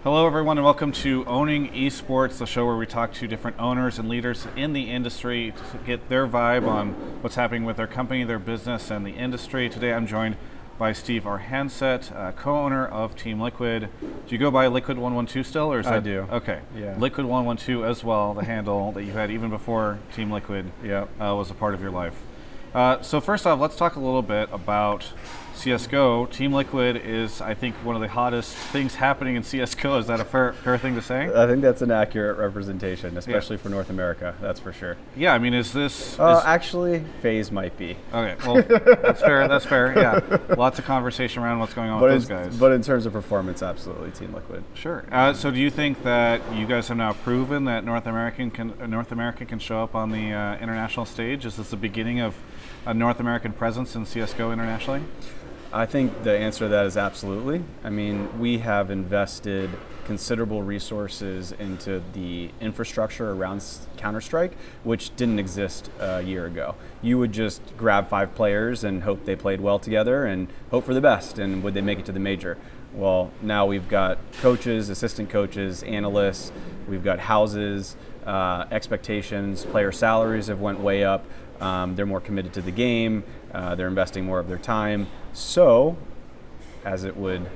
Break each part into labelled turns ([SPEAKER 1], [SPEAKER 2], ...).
[SPEAKER 1] Hello, everyone, and welcome to Owning Esports, the show where we talk to different owners and leaders in the industry to get their vibe on what's happening with their company, their business, and the industry. Today, I'm joined by Steve Arhancet, co-owner of Team Liquid. Do you go by Liquid 112 still, or is that?
[SPEAKER 2] I do.
[SPEAKER 1] Okay.
[SPEAKER 2] Yeah.
[SPEAKER 1] Liquid 112 as well, the handle that you had even before Team Liquid was a part of your life. So first off, let's talk a little bit about CSGO. Team Liquid is, I think, one of the hottest things happening in CSGO. Is that a fair thing to say?
[SPEAKER 2] I think that's an accurate representation, especially for North America, that's for sure.
[SPEAKER 1] Yeah, I mean, is this...
[SPEAKER 2] Actually, FaZe might be.
[SPEAKER 1] Okay, well, that's fair, yeah. Lots of conversation around what's going on with those guys.
[SPEAKER 2] But in terms of performance, absolutely Team Liquid.
[SPEAKER 1] Sure. So do you think that you guys have now proven that North America can show up on the international stage? Is this the beginning of a North American presence in CSGO internationally?
[SPEAKER 2] I think the answer to that is absolutely. I mean, we have invested considerable resources into the infrastructure around Counter-Strike, which didn't exist a year ago. You would just grab 5 players and hope they played well together and hope for the best, and would they make it to the major? Well, now we've got coaches, assistant coaches, analysts, we've got houses, expectations, player salaries have went way up. They're more committed to the game. They're investing more of their time. So, as it would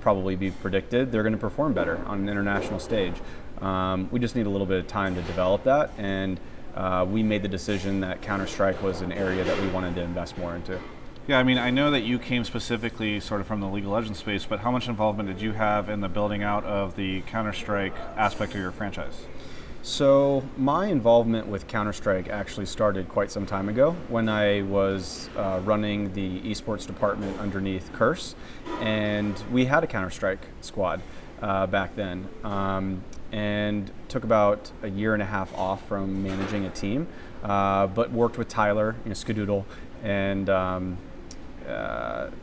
[SPEAKER 2] probably be predicted, they're going to perform better on an international stage. We just need a little bit of time to develop that, and we made the decision that Counter-Strike was an area that we wanted to invest more into.
[SPEAKER 1] Yeah, I mean, I know that you came specifically sort of from the League of Legends space, but how much involvement did you have in the building out of the Counter-Strike aspect of your franchise?
[SPEAKER 2] So my involvement with Counter-Strike actually started quite some time ago when I was running the Esports department underneath Curse, and we had a Counter-Strike squad back then, and took about a year and a half off from managing a team, but worked with Tyler, Skadoodle, and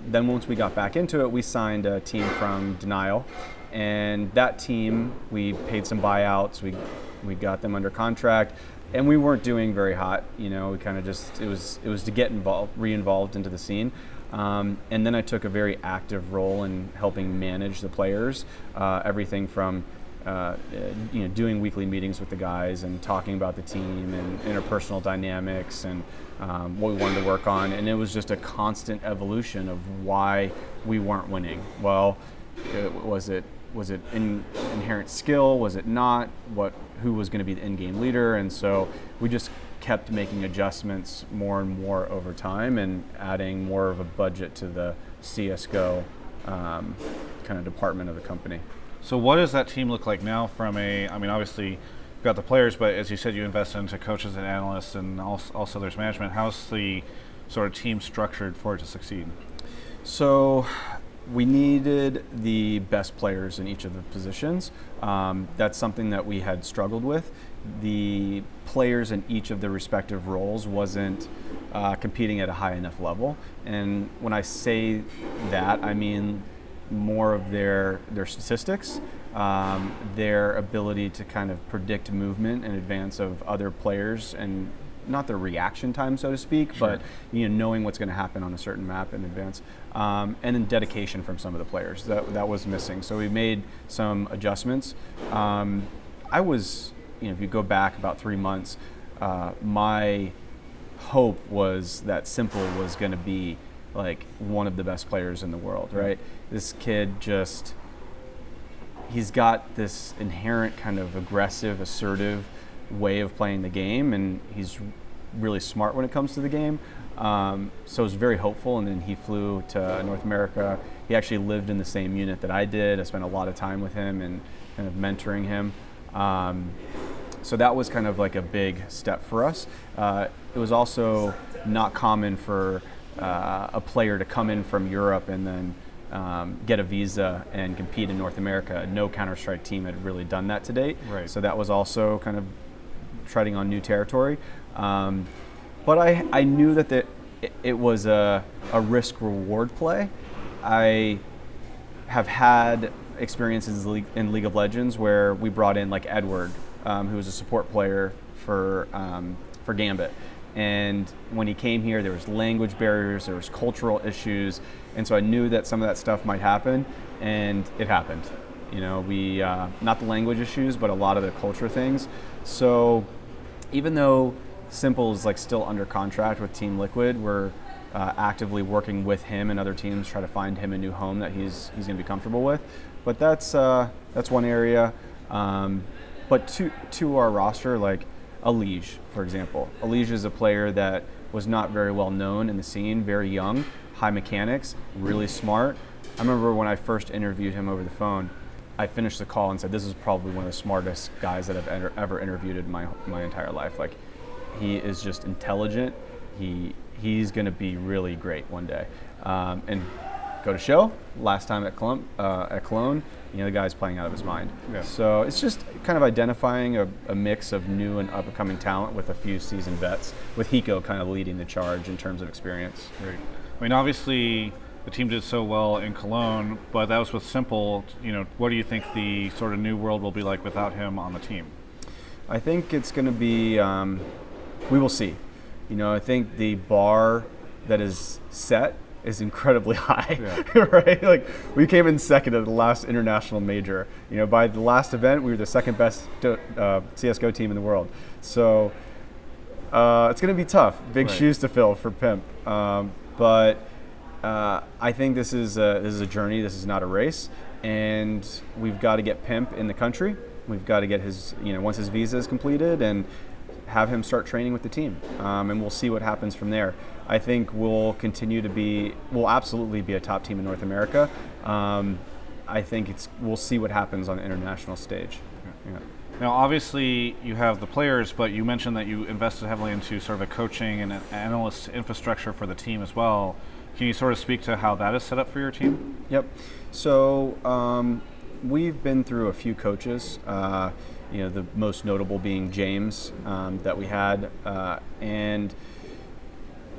[SPEAKER 2] then once we got back into it, we signed a team from Denial, and that team, we paid some buyouts, we got them under contract, and we weren't doing very hot. We kind of just, it was to get re-involved into the scene. And then I took a very active role in helping manage the players, everything from doing weekly meetings with the guys and talking about the team and interpersonal dynamics and what we wanted to work on. And it was just a constant evolution of why we weren't winning. Well, was it inherent skill? Was it not? Who was going to be the in-game leader? And so we just kept making adjustments more and more over time and adding more of a budget to the CSGO kind of department of the company.
[SPEAKER 1] So what does that team look like now obviously you've got the players, but as you said, you invest into coaches and analysts, and also there's management. How's the sort of team structured for it to succeed?
[SPEAKER 2] So we needed the best players in each of the positions. That's something that we had struggled with. The players in each of the respective roles wasn't competing at a high enough level. And when I say that, I mean more of their statistics, their ability to kind of predict movement in advance of other players, and not their reaction time, so to speak,
[SPEAKER 1] sure,
[SPEAKER 2] but knowing what's going to happen on a certain map in advance, and then dedication from some of the players that was missing. So we made some adjustments. I was, if you go back about 3 months, my hope was that Simple was going to be like one of the best players in the world, right? This kid he's got this inherent kind of aggressive, assertive way of playing the game, and he's really smart when it comes to the game. So I was very hopeful, and then he flew to North America. He actually lived in the same unit that I did. I spent a lot of time with him and kind of mentoring him. So that was kind of like a big step for us. It was also not common for a player to come in from Europe and then get a visa and compete in North America. No Counter-Strike team had really done that to date.
[SPEAKER 1] Right.
[SPEAKER 2] So that was also kind of treading on new territory. But I knew that it was a risk-reward play. I have had experiences in League of Legends where we brought in like Edward, who was a support player for Gambit. And when he came here, there was language barriers, there was cultural issues, and so I knew that some of that stuff might happen, and it happened. You know, we not the language issues, but a lot of the culture things. So even though Simple is like still under contract with Team Liquid, we're actively working with him and other teams, try to find him a new home that he's going to be comfortable with. But that's one area. But to our roster, like Alige, for example. Alige is a player that was not very well known in the scene, very young, high mechanics, really smart. I remember when I first interviewed him over the phone, I finished the call and said, this is probably one of the smartest guys that I've ever interviewed in my entire life. Like, he is just intelligent. He's going to be really great one day. And go to show, last time at Cologne, you know, the guy's playing out of his mind.
[SPEAKER 1] Yeah.
[SPEAKER 2] So it's just kind of identifying a mix of new and up-and-coming talent with a few seasoned vets, with Hiko kind of leading the charge in terms of experience.
[SPEAKER 1] Great. I mean, obviously, the team did so well in Cologne, but that was with Simple. You know, what do you think the sort of new world will be like without him on the team?
[SPEAKER 2] I think it's going to be, we will see. You know, I think the bar that is set is incredibly high, yeah. Right? Like, we came in second at the last international major. You know, by the last event, we were the second best CSGO team in the world. So it's going to be tough. Big
[SPEAKER 1] right.
[SPEAKER 2] shoes to fill for Pimp. But I think this is a journey. This is not a race, and we've got to get Pimp in the country. We've got to get his, you know, once his visa is completed, and have him start training with the team, and we'll see what happens from there. I think we'll absolutely be a top team in North America. I think we'll see what happens on the international stage. Yeah.
[SPEAKER 1] Now, obviously, you have the players, but you mentioned that you invested heavily into sort of a coaching and an analyst infrastructure for the team as well. Can you sort of speak to how that is set up for your team?
[SPEAKER 2] Yep. So we've been through a few coaches. You know, the most notable being James that we had, and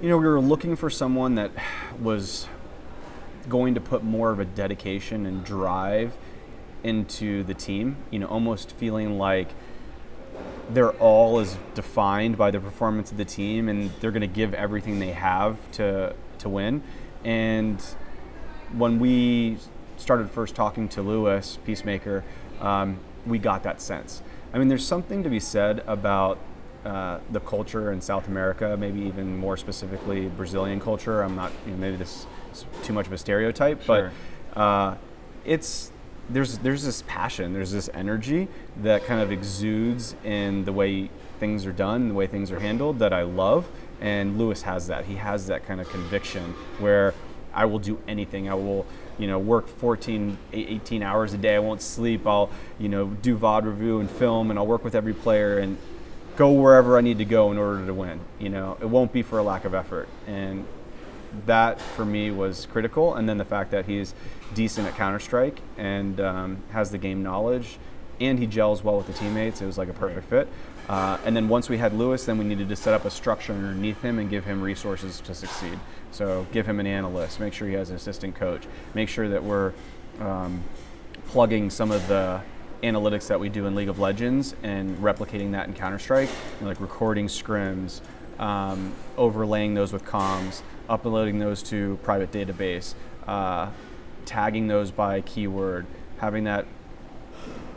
[SPEAKER 2] you know, we were looking for someone that was going to put more of a dedication and drive into the team. You know, almost feeling like their all is defined by the performance of the team, and they're going to give everything they have to win. And when we started first talking to Lewis, Peacemaker, we got that sense. I mean, there's something to be said about the culture in South America, maybe even more specifically Brazilian culture. I'm not, you know, maybe this is too much of a stereotype,
[SPEAKER 1] sure.
[SPEAKER 2] But there's this passion, there's this energy that kind of exudes in the way things are done, the way things are handled, that I love. And Lewis has that. He has that kind of conviction where I will do anything. I will, you know, work 18 hours a day. I won't sleep. I'll, you know, do VOD review and film, and I'll work with every player and go wherever I need to go in order to win. You know, it won't be for a lack of effort. And that for me was critical. And then the fact that he's decent at Counter-Strike and has the game knowledge, and he gels well with the teammates. It was like a perfect fit. And then once we had Lewis, then we needed to set up a structure underneath him and give him resources to succeed. So give him an analyst, make sure he has an assistant coach, make sure that we're plugging some of the analytics that we do in League of Legends and replicating that in Counter-Strike, you know, like recording scrims, overlaying those with comms, uploading those to private database, tagging those by keyword, having that,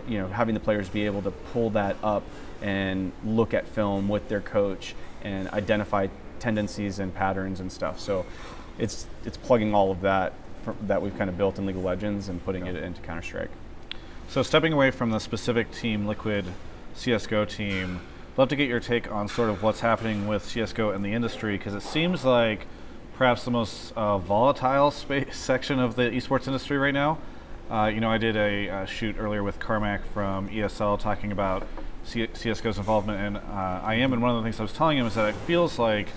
[SPEAKER 2] you know, having the players be able to pull that up and look at film with their coach and identify tendencies and patterns and stuff. So it's plugging all of that that we've kind of built in League of Legends and putting it into Counter-Strike.
[SPEAKER 1] So stepping away from the specific Team Liquid CSGO team, I'd love to get your take on sort of what's happening with CSGO in the industry, because it seems like perhaps the most volatile section of the esports industry right now. You know, I did a shoot earlier with Carmack from ESL talking about CSGO's involvement in IM, and one of the things I was telling him is that it feels like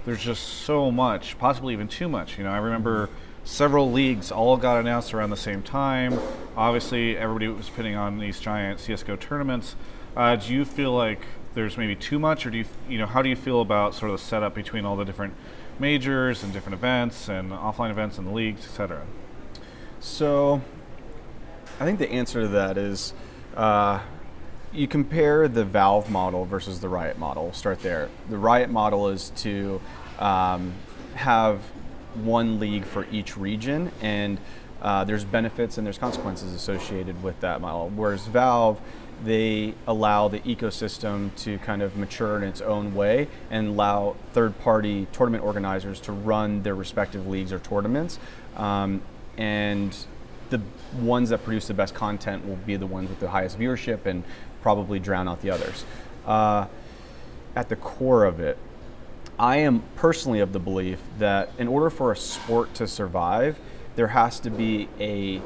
[SPEAKER 1] there's just so much, possibly even too much. You know, I remember several leagues all got announced around the same time. Obviously, everybody was putting on these giant CSGO tournaments. Do you feel like there's maybe too much, or do you know, how do you feel about sort of the setup between all the different majors and different events and offline events and the leagues, etc.?
[SPEAKER 2] So I think the answer to that is you compare the Valve model versus the Riot model. We'll start there. The Riot model is to have one league for each region, and There's benefits and there's consequences associated with that model. Whereas Valve, they allow the ecosystem to kind of mature in its own way and allow third-party tournament organizers to run their respective leagues or tournaments. And the ones that produce the best content will be the ones with the highest viewership and probably drown out the others. At the core of it, I am personally of the belief that in order for a sport to survive, there has to be a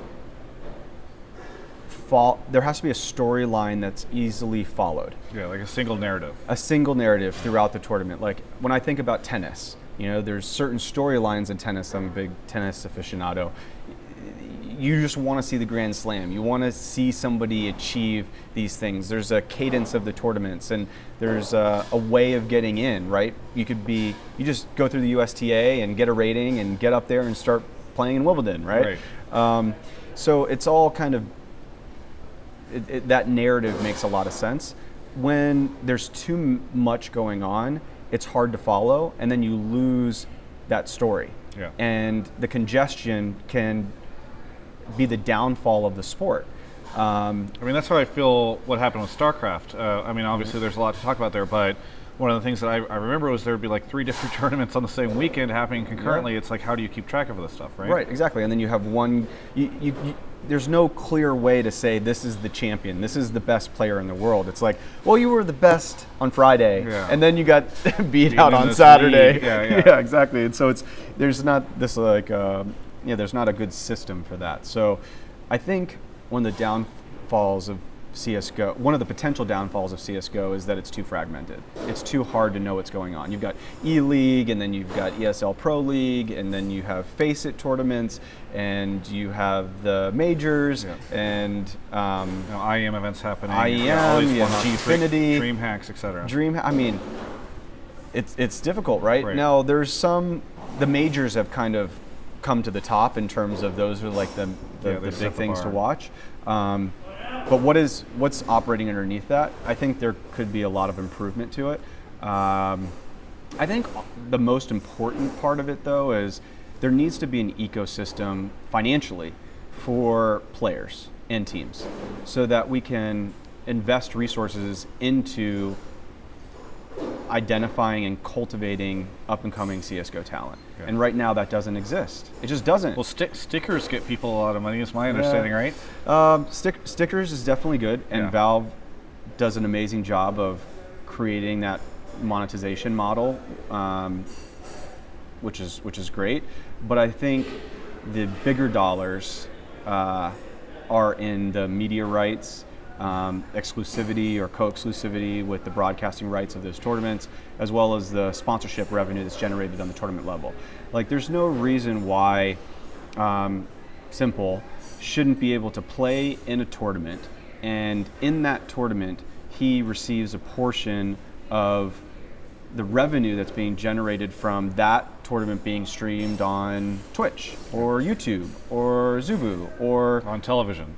[SPEAKER 2] storyline that's easily followed.
[SPEAKER 1] Yeah, like a single narrative.
[SPEAKER 2] A single narrative throughout the tournament. Like when I think about tennis, there's certain storylines in tennis. I'm a big tennis aficionado. You just want to see the Grand Slam. You want to see somebody achieve these things. There's a cadence of the tournaments, and there's a way of getting in, right? You just go through the USTA and get a rating and get up there and start playing in Wimbledon, right? So it's all kind of, that narrative makes a lot of sense. When there's too much going on, it's hard to follow, and then you lose that story.
[SPEAKER 1] Yeah.
[SPEAKER 2] And the congestion can be the downfall of the sport.
[SPEAKER 1] That's how I feel what happened with StarCraft. Obviously there's a lot to talk about there, but one of the things that I remember was there would be like 3 different tournaments on the same weekend happening concurrently. Yeah. It's like, how do you keep track of this stuff, right?
[SPEAKER 2] Right, exactly. And then you have one, there's no clear way to say this is the champion, this is the best player in the world. It's like, well, you were the best on Friday, and then you got beat out on Saturday. Yeah, exactly. And so there's not this there's not a good system for that. So I think one of the downfalls of CSGO, one of the potential downfalls of CSGO is that it's too fragmented. It's too hard to know what's going on. You've got E-League, and then you've got ESL Pro League, and then you have Face-It tournaments, and you have the majors, and
[SPEAKER 1] IEM events happening.
[SPEAKER 2] IEM, you have Gfinity,
[SPEAKER 1] DreamHacks, etc.
[SPEAKER 2] It's difficult, right? Now there's the majors have kind of come to the top in terms of those are like the big things to watch. But what's operating underneath that? I think there could be a lot of improvement to it. I think the most important part of it, though, is there needs to be an ecosystem financially for players and teams so that we can invest resources into identifying and cultivating up-and-coming CSGO talent. Okay. And right now that doesn't exist. It just doesn't.
[SPEAKER 1] Well, stickers get people a lot of money, is my understanding, right?
[SPEAKER 2] Stickers is definitely good, and Valve does an amazing job of creating that monetization model, which is great. But I think the bigger dollars are in the media rights, exclusivity or co-exclusivity with the broadcasting rights of those tournaments, as well as the sponsorship revenue that's generated on the tournament level. Like, there's no reason why Simple shouldn't be able to play in a tournament, and in that tournament he receives a portion of the revenue that's being generated from that tournament being streamed on Twitch or YouTube or Zubu or
[SPEAKER 1] on television.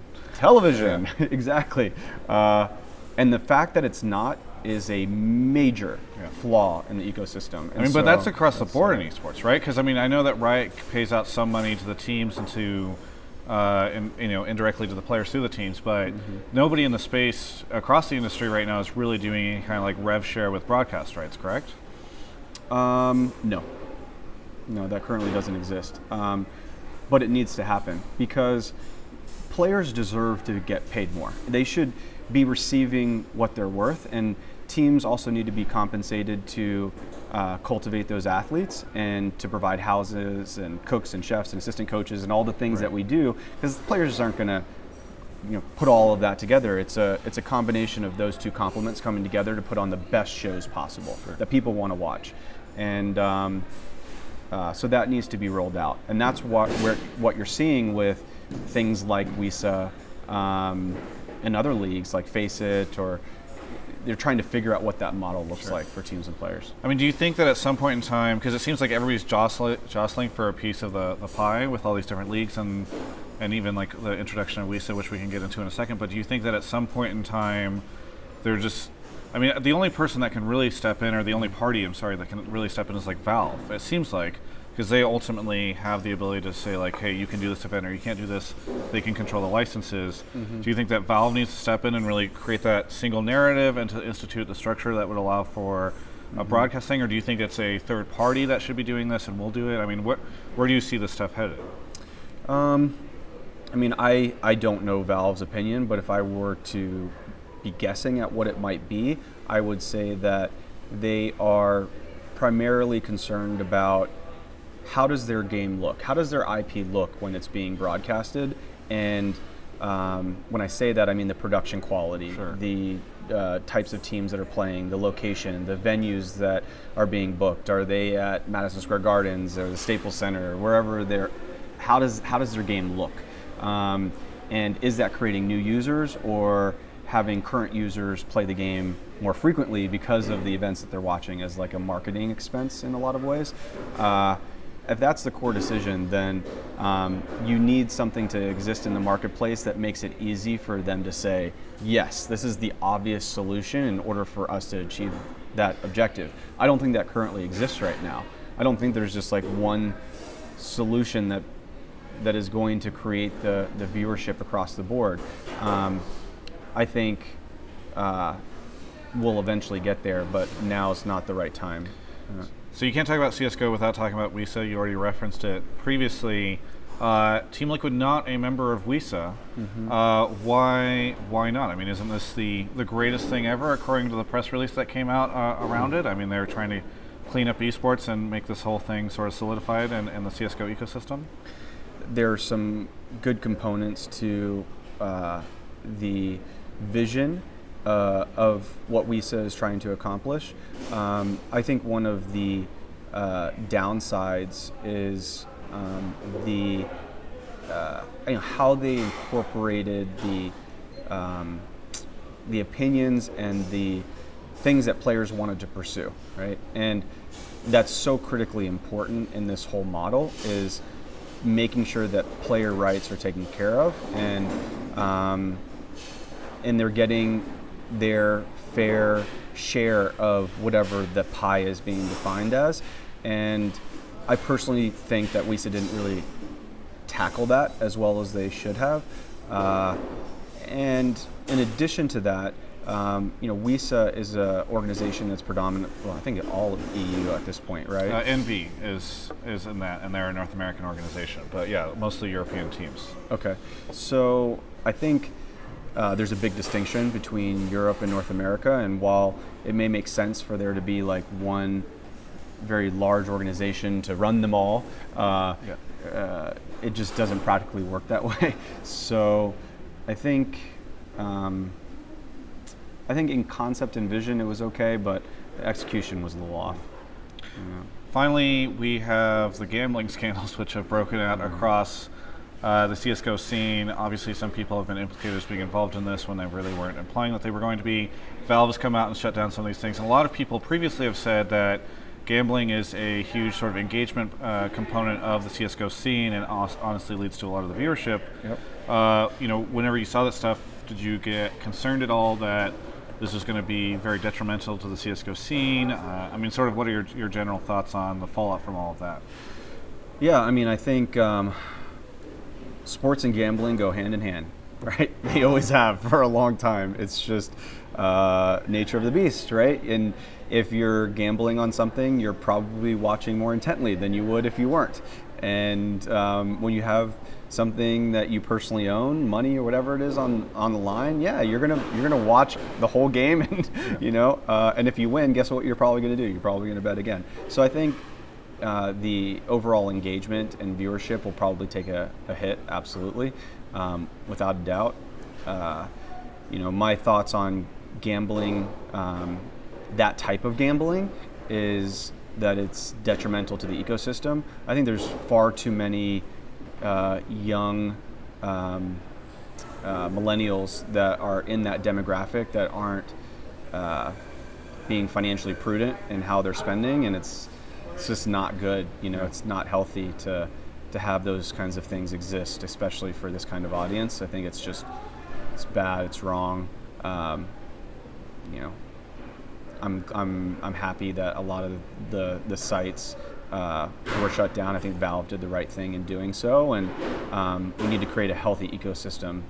[SPEAKER 2] Exactly. And the fact that it's not is a major flaw in the ecosystem. And
[SPEAKER 1] but that's across the board in esports, right? Because I know that Riot pays out some money to the teams and to, indirectly to the players through the teams, but nobody in the space across the industry right now is really doing any kind of like rev share with broadcast rights, correct?
[SPEAKER 2] No, that currently doesn't exist. But it needs to happen because players deserve to get paid more. They should be receiving what they're worth, and teams also need to be compensated to cultivate those athletes and to provide houses and cooks and chefs and assistant coaches and all the things that we do, because the players aren't going to put all of that together. It's a combination of those two complements coming together to put on the best shows possible that people want to watch. And so that needs to be rolled out, and that's what you're seeing with things like WISA and other leagues like Face-It, or they're trying to figure out what that model looks like for teams and players.
[SPEAKER 1] Do you think that at some point in time, because it seems like everybody's jostling for a piece of the pie with all these different leagues and even like the introduction of WISA, which we can get into in a second, but do you think that at some point in time they're just, the only person that can really step in, or the only party, that can really step in is like Valve, it seems like. because they ultimately have the ability to say like, hey, you can do this event or you can't do this. They can control the licenses. Do you think that Valve needs to step in and really create that single narrative and to institute the structure that would allow for a broadcasting, or do you think it's a third party that should be doing this and will do it? I mean, where do you see this stuff headed?
[SPEAKER 2] I mean, I don't know Valve's opinion, but if I were to be guessing at what it might be, I would say that they are primarily concerned about how does their game look? How does their IP look when it's being broadcasted? And when I say that, I mean the production quality, the types of teams that are playing, the location, the venues that are being booked. Are they at Madison Square Gardens or the Staples Center or wherever they're? How does their game look? And is that creating new users or having current users play the game more frequently because of the events that they're watching as like a marketing expense in a lot of ways? If that's the core decision, then you need something to exist in the marketplace that makes it easy for them to say, yes, this is the obvious solution in order for us to achieve that objective. I don't think that currently exists right now. I don't think there's just like one solution that is going to create the viewership across the board. I think we'll eventually get there, but now is not the right time.
[SPEAKER 1] So you can't talk about CSGO without talking about WISA. You already referenced it previously. Team Liquid not a member of WISA. Why not? I mean, isn't this the greatest thing ever, according to the press release that came out around it? I mean, they're trying to clean up esports and make this whole thing sort of solidified in the CSGO ecosystem.
[SPEAKER 2] There are some good components to the vision of what WISA is trying to accomplish. I think one of the downsides is how they incorporated the opinions and the things that players wanted to pursue, right? And that's so critically important in this whole model, is making sure that player rights are taken care of, and they're getting their fair share of whatever the pie is being defined as. And I personally think that WISA didn't really tackle that as well as they should have. And in addition to that, WISA is an organization that's predominant. Well, I think all of the EU at this point, right?
[SPEAKER 1] NV is in that, and they're a North American organization. But yeah, mostly European teams.
[SPEAKER 2] Okay, so I think there's a big distinction between Europe and North America, and while it may make sense for there to be like one very large organization to run them all, it just doesn't practically work that way. So I think in concept and vision it was okay, but the execution was a little off.
[SPEAKER 1] Finally, we have the gambling scandals, which have broken out across the CSGO scene. Obviously, some people have been implicated as being involved in this when they really weren't implying that they were going to be. Valve has come out and shut down some of these things. And a lot of people previously have said that gambling is a huge sort of engagement component of the CSGO scene, and honestly leads to a lot of the viewership.
[SPEAKER 2] Yep.
[SPEAKER 1] Whenever you saw that stuff, did you get concerned at all that this is going to be very detrimental to the CSGO scene? I mean, sort of what are your general thoughts on the fallout from all of that?
[SPEAKER 2] Yeah, I mean, I think sports and gambling go hand in hand, right? They always have for a long time. It's just nature of the beast, right? And if you're gambling on something, you're probably watching more intently than you would if you weren't. And when you have something that you personally own, money or whatever it is on the line, yeah, you're gonna watch the whole game, and and if you win, guess what you're probably gonna do? You're probably gonna bet again. So I think the overall engagement and viewership will probably take a hit, absolutely, without a doubt. My thoughts on gambling, that type of gambling, is that it's detrimental to the ecosystem. I think there's far too many young millennials that are in that demographic that aren't being financially prudent in how they're spending, and it's just not good. It's not healthy to have those kinds of things exist, especially for this kind of audience. I think it's bad, it's wrong. I'm happy that a lot of the sites were shut down. I think Valve did the right thing in doing so, and we need to create a healthy ecosystem,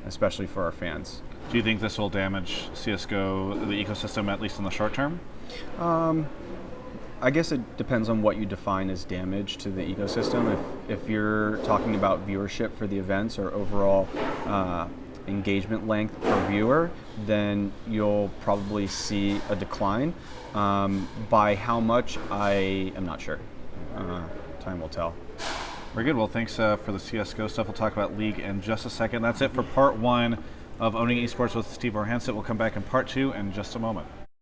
[SPEAKER 2] especially for our fans.
[SPEAKER 1] Do you think this will damage CSGO, the ecosystem, at least in the short term?
[SPEAKER 2] I guess it depends on what you define as damage to the ecosystem. If you're talking about viewership for the events or overall engagement length per viewer, then you'll probably see a decline. By how much, I am not sure. Time will tell.
[SPEAKER 1] Very good. Well, thanks for the CSGO stuff. We'll talk about League in just a second. That's it for part 1 of Owning Esports with Steve Arhancet. We'll come back in part 2 in just a moment.